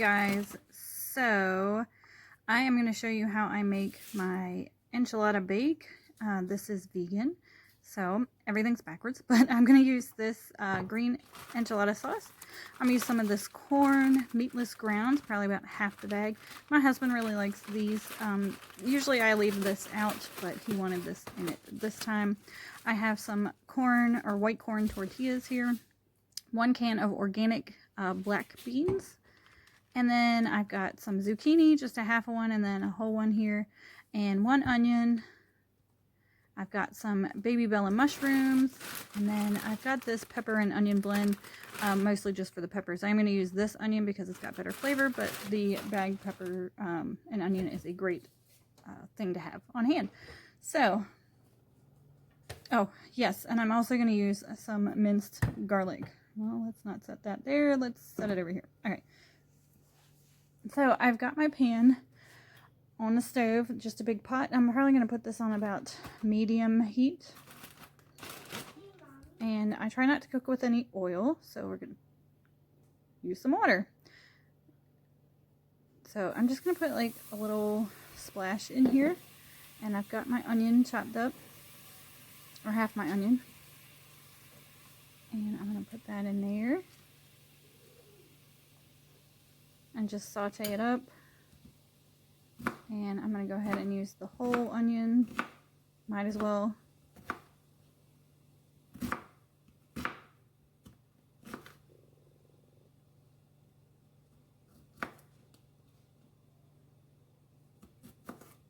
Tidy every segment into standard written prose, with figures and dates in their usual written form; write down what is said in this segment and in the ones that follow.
guys, so I am going to show you how I make my enchilada bake. This is vegan, so everything's backwards, but I'm going to use this green enchilada sauce. I'm going to use some of this corn meatless grounds, probably about half the bag. My husband really likes these. Usually I leave this out, but he wanted this in it this time. I have some corn or white corn tortillas here, 1 can of organic black beans, and then I've got some zucchini, just a half of one, and then a whole one here, and 1 onion. I've got some baby bella mushrooms, and then I've got this pepper and onion blend, mostly just for the peppers. I'm going to use this onion because it's got better flavor, but the bagged pepper and onion is a great thing to have on hand. So, oh yes, and I'm also going to use some minced garlic. Well, let's not set that there. Let's set it over here. Okay. So I've got my pan on the stove, just a big pot. I'm probably going to put this on about medium heat. And I try not to cook with any oil, so we're going to use some water. So I'm just going to put like a little splash in here. And I've got my onion chopped up, or half my onion. And I'm going to put that in there. And just saute it up. And I'm going to go ahead and use the whole onion. Might as well.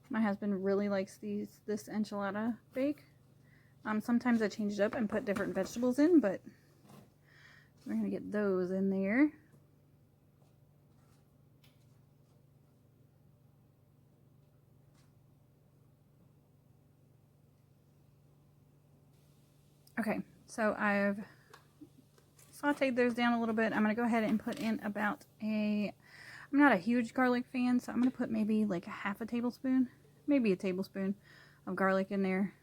My husband really likes this enchilada bake. Sometimes I change it up and put different vegetables in, but we're going to get those in there. Okay, so I've sauteed those down a little bit. I'm going to go ahead and put in about I'm not a huge garlic fan, so I'm going to put maybe like a half a tablespoon, maybe a tablespoon of garlic in there.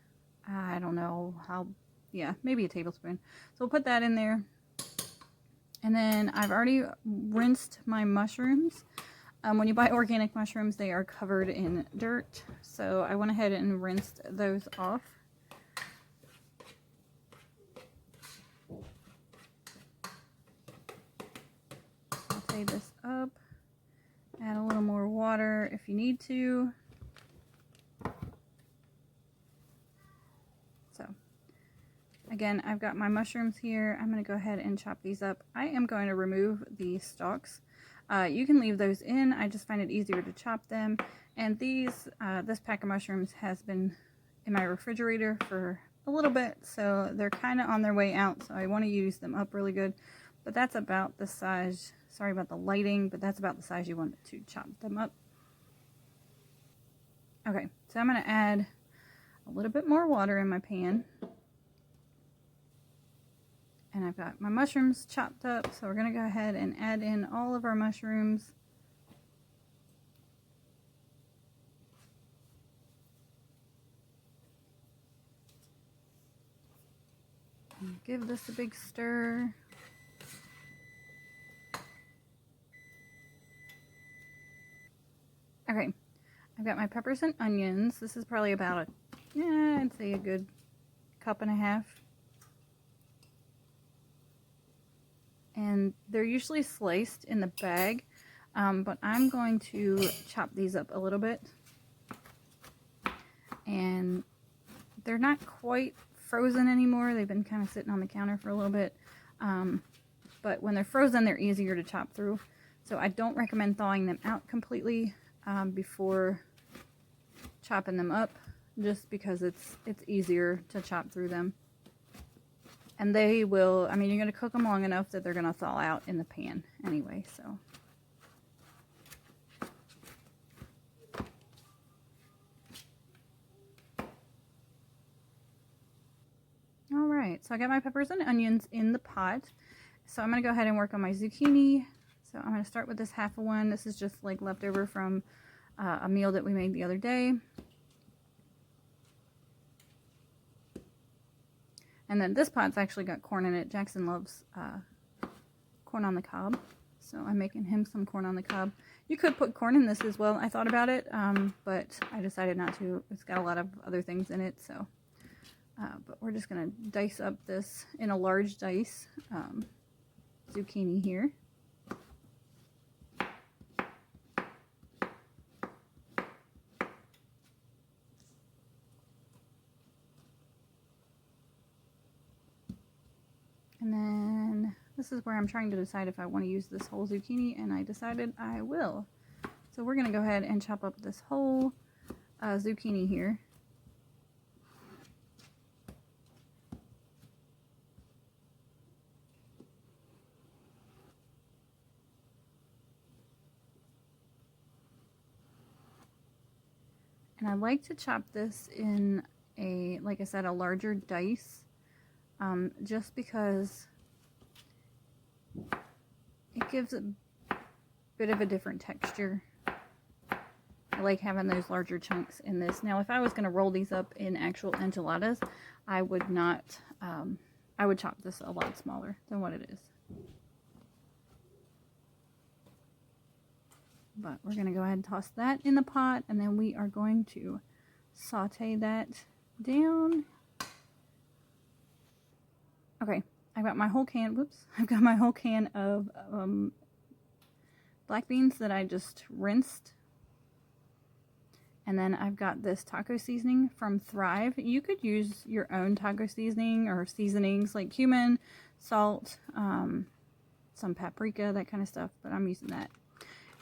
I don't know how, yeah, maybe a tablespoon. So we'll put that in there. And then I've already rinsed my mushrooms. When you buy organic mushrooms, they are covered in dirt. So I went ahead and rinsed those off. Saute this up. Add a little more water if you need to. So, again, I've got my mushrooms here. I'm going to go ahead and chop these up. I am going to remove the stalks. You can leave those in. I just find it easier to chop them. And this pack of mushrooms has been in my refrigerator for a little bit, so they're kind of on their way out, so I want to use them up really good. But that's about the size, sorry about the lighting, but that's about the size you want to chop them up. Okay, so I'm going to add a little bit more water in my pan. And I've got my mushrooms chopped up, so we're going to go ahead and add in all of our mushrooms. And give this a big stir. Okay, I've got my peppers and onions. This is probably about I'd say a good 1.5 cups. And they're usually sliced in the bag, but I'm going to chop these up a little bit. And they're not quite frozen anymore. They've been kind of sitting on the counter for a little bit. But when they're frozen, they're easier to chop through. So I don't recommend thawing them out completely before chopping them up, just because it's easier to chop through them. And they will, I mean, you're going to cook them long enough that they're going to thaw out in the pan anyway, so. All right, so I got my peppers and onions in the pot. So I'm going to go ahead and work on my zucchini. So I'm going to start with this half of one. This is just like leftover from a meal that we made the other day. And then this pot's actually got corn in it. Jackson loves corn on the cob. So I'm making him some corn on the cob. You could put corn in this as well. I thought about it, but I decided not to. It's got a lot of other things in it, so. But we're just going to dice up this in a large dice zucchini here. And then this is where I'm trying to decide if I want to use this whole zucchini, and I decided I will. So we're going to go ahead and chop up this whole zucchini here. And I like to chop this in a, like I said, a larger dice, just because it gives a bit of a different texture. I like having those larger chunks in this. Now, if I was going to roll these up in actual enchiladas, I would not, I would chop this a lot smaller than what it is. But we're going to go ahead and toss that in the pot, and then we are going to saute that down. Okay, I've got my whole can, whoops, I've got my whole can of black beans that I just rinsed. And then I've got this taco seasoning from Thrive. You could use your own taco seasoning or seasonings like cumin, salt, some paprika, that kind of stuff, but I'm using that.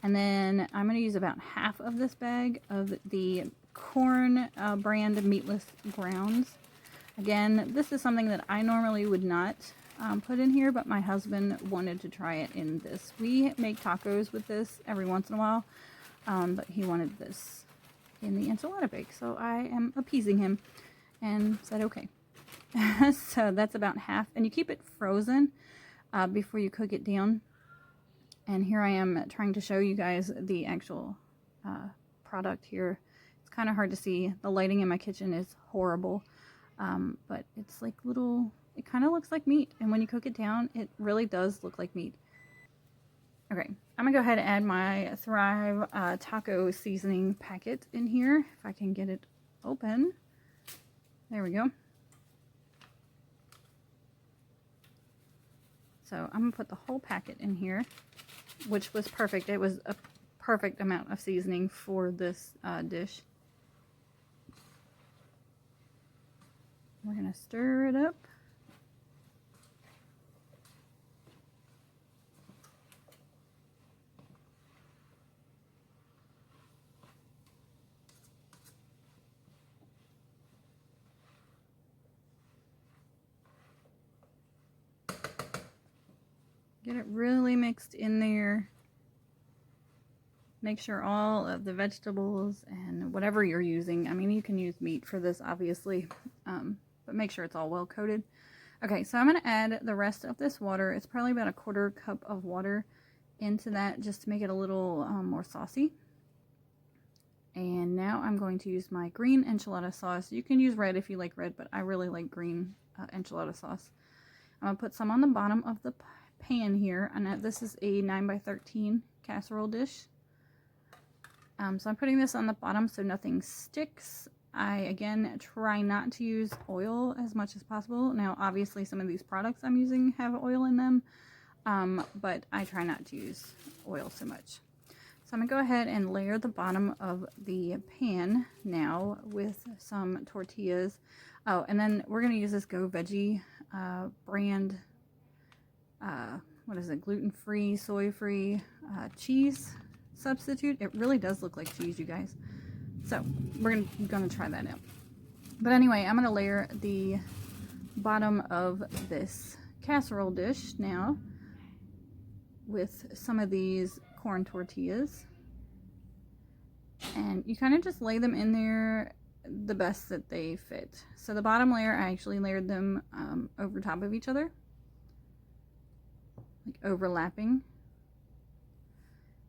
And then I'm going to use about half of this bag of the corn brand meatless grounds. Again, this is something that I normally would not put in here, but my husband wanted to try it in this. We make tacos with this every once in a while, but he wanted this in the enchilada bake, so I am appeasing him and said okay. So that's about half, and you keep it frozen before you cook it down. And here I am trying to show you guys the actual product here. It's kind of hard to see. The lighting in my kitchen is horrible. But it's like little, it kind of looks like meat. And when you cook it down, it really does look like meat. Okay, I'm going to go ahead and add my Thrive taco seasoning packet in here. If I can get it open. There we go. So I'm going to put the whole packet in here, which was perfect. It was a perfect amount of seasoning for this dish. We're going to stir it up. Get it really mixed in there. Make sure all of the vegetables and whatever you're using, I mean, you can use meat for this, obviously, but make sure it's all well coated. Okay, so I'm going to add the rest of this water. It's probably about a 1/4 cup of water into that just to make it a little more saucy. And now I'm going to use my green enchilada sauce. You can use red if you like red, but I really like green enchilada sauce. I'm going to put some on the bottom of the pan here, and this is a 9x13 casserole dish. So I'm putting this on the bottom so nothing sticks. I, again, try not to use oil as much as possible. Now, obviously, some of these products I'm using have oil in them, but I try not to use oil so much. So I'm going to go ahead and layer the bottom of the pan now with some tortillas. Oh, and then we're going to use this Go Veggie brand, what is it, gluten-free, soy-free cheese substitute. It really does look like cheese, you guys. So we're gonna try that out. But anyway, I'm gonna layer the bottom of this casserole dish now with some of these corn tortillas. And you kind of just lay them in there the best that they fit. So the bottom layer, I actually layered them over top of each other, like overlapping.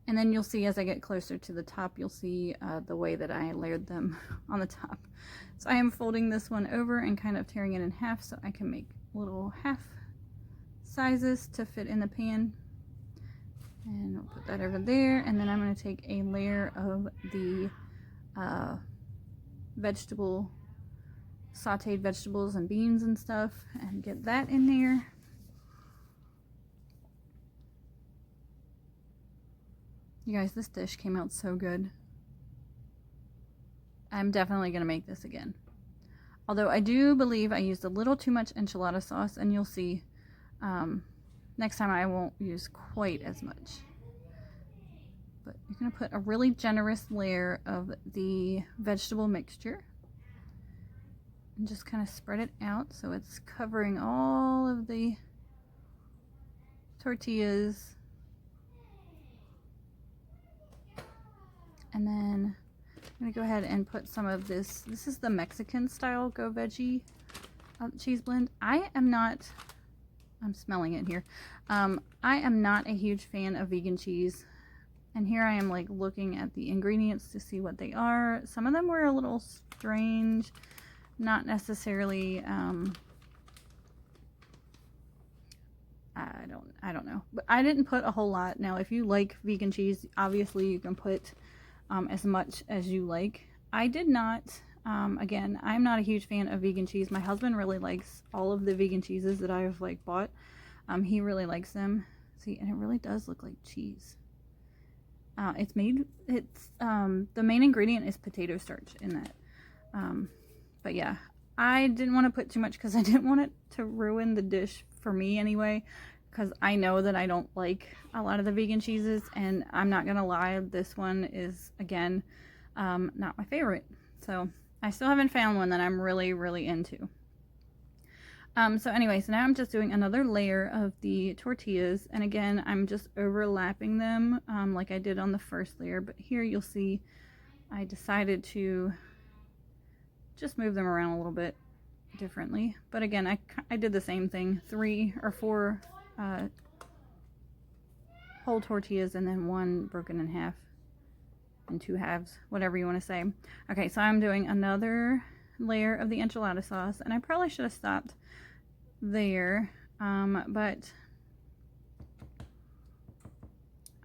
And then you'll see as I get closer to the top, you'll see the way that I layered them on the top. So I am folding this one over and kind of tearing it in half so I can make little half sizes to fit in the pan. And we'll put that over there. And then I'm going to take a layer of the sauteed vegetables and beans and stuff and get that in there. You guys, this dish came out so good. I'm definitely going to make this again. Although I do believe I used a little too much enchilada sauce, and you'll see next time I won't use quite as much. But you're going to put a really generous layer of the vegetable mixture. And just kind of spread it out so it's covering all of the tortillas. And then I'm going to go ahead and put some of this. This is the Mexican style Go Veggie cheese blend. I'm smelling it here. I am not a huge fan of vegan cheese. And here I am like looking at the ingredients to see what they are. Some of them were a little strange. Not necessarily, I don't know. But I didn't put a whole lot. Now, if you like vegan cheese, obviously you can put as much as you like. I did not. Again, I'm not a huge fan of vegan cheese. My husband really likes all of the vegan cheeses that I've like bought. He really likes them. See, and it really does look like cheese. The main ingredient is potato starch in that. But yeah, I didn't want to put too much because I didn't want it to ruin the dish for me anyway, because I know that I don't like a lot of the vegan cheeses, and I'm not gonna lie, this one is again not my favorite. So I still haven't found one that I'm really into. So anyway, so now I'm just doing another layer of the tortillas, and again I'm just overlapping them like I did on the first layer, but here you'll see I decided to just move them around a little bit differently. But again, I did the same thing, 3 or 4 whole tortillas and then 1 broken in half and 2 halves, whatever you want to say. Okay, so I'm doing another layer of the enchilada sauce, and I probably should have stopped there, but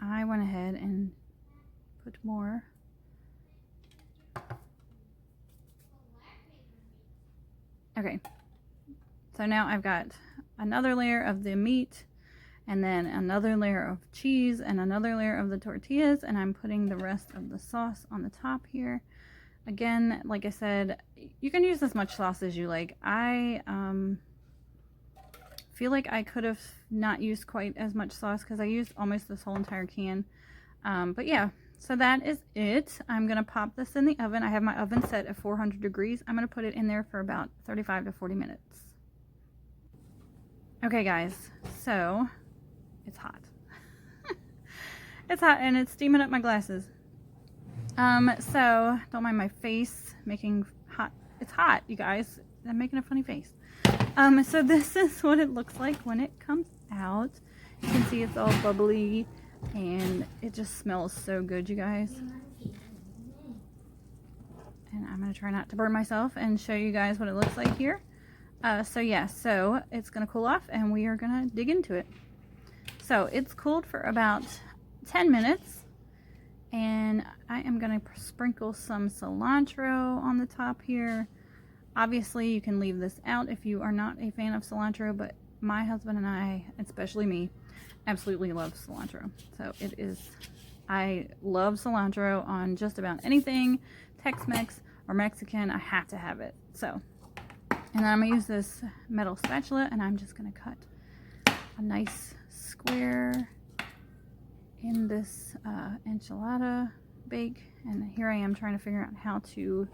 I went ahead and put more. Okay, so now I've got another layer of the meat, and then another layer of cheese, and another layer of the tortillas, and I'm putting the rest of the sauce on the top here. Again, like I said, you can use as much sauce as you like. I feel like I could have not used quite as much sauce because I used almost this whole entire can. But yeah. So that is it. I'm going to pop this in the oven. I have my oven set at 400 degrees. I'm going to put it in there for about 35 to 40 minutes. Okay, guys. So, it's hot. It's hot and it's steaming up my glasses. So, don't mind my face making hot. It's hot, you guys. I'm making a funny face. So this is what it looks like when it comes out. You can see it's all bubbly. And it just smells so good, you guys. And I'm going to try not to burn myself and show you guys what it looks like here. So yeah, so it's going to cool off and we are going to dig into it. So it's cooled for about 10 minutes. And I am going to sprinkle some cilantro on the top here. Obviously, you can leave this out if you are not a fan of cilantro, but my husband and I, especially me, absolutely love cilantro. So it is, I love cilantro on just about anything Tex-Mex or Mexican. I have to have it. So, and then I'm gonna use this metal spatula and I'm just gonna cut a nice square in this enchilada bake. And here I am trying to figure out how to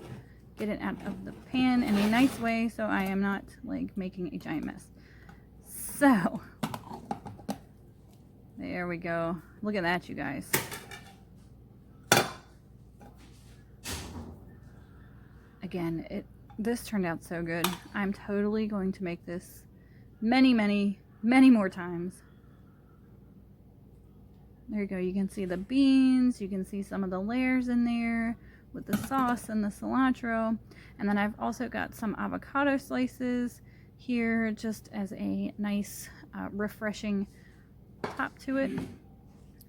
get it out of the pan in a nice way so I am not like making a giant mess. So there we go. Look at that, you guys. Again, this turned out so good. I'm totally going to make this many more times. There you go. You can see the beans. You can see some of the layers in there with the sauce and the cilantro. And then I've also got some avocado slices here just as a nice refreshing top to it.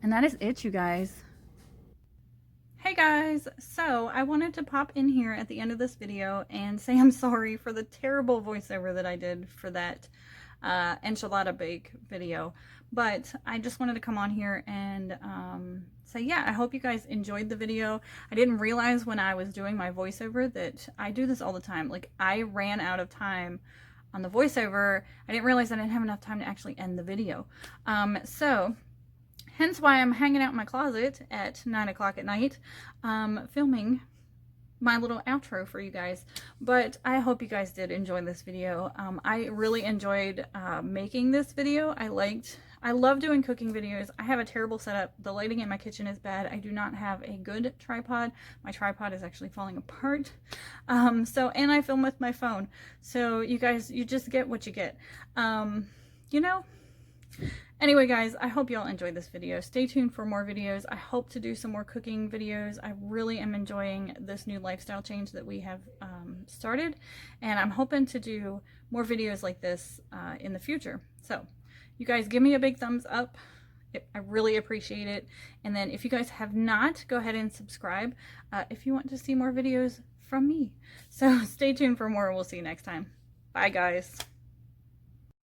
And that is it, you guys. Hey guys, so I wanted to pop in here at the end of this video and say I'm sorry for the terrible voiceover that I did for that enchilada bake video, but I just wanted to come on here and say, yeah, I hope you guys enjoyed the video. I didn't realize when I was doing my voiceover that I do this all the time. Like, I ran out of time on the voiceover. I didn't realize I didn't have enough time to actually end the video. So hence why I'm hanging out in my closet at 9 o'clock at night, filming my little outro for you guys. But I hope you guys did enjoy this video. I really enjoyed making this video. I love doing cooking videos. I have a terrible setup. The lighting in my kitchen is bad. I do not have a good tripod. My tripod is actually falling apart. And I film with my phone. So you guys, you just get what you get. You know? Anyway, guys, I hope y'all enjoyed this video. Stay tuned for more videos. I hope to do some more cooking videos. I really am enjoying this new lifestyle change that we have started, and I'm hoping to do more videos like this in the future. So you guys give me a big thumbs up. I really appreciate it. And then if you guys have not, go ahead and subscribe if you want to see more videos from me. So stay tuned for more. We'll see you next time. Bye, guys.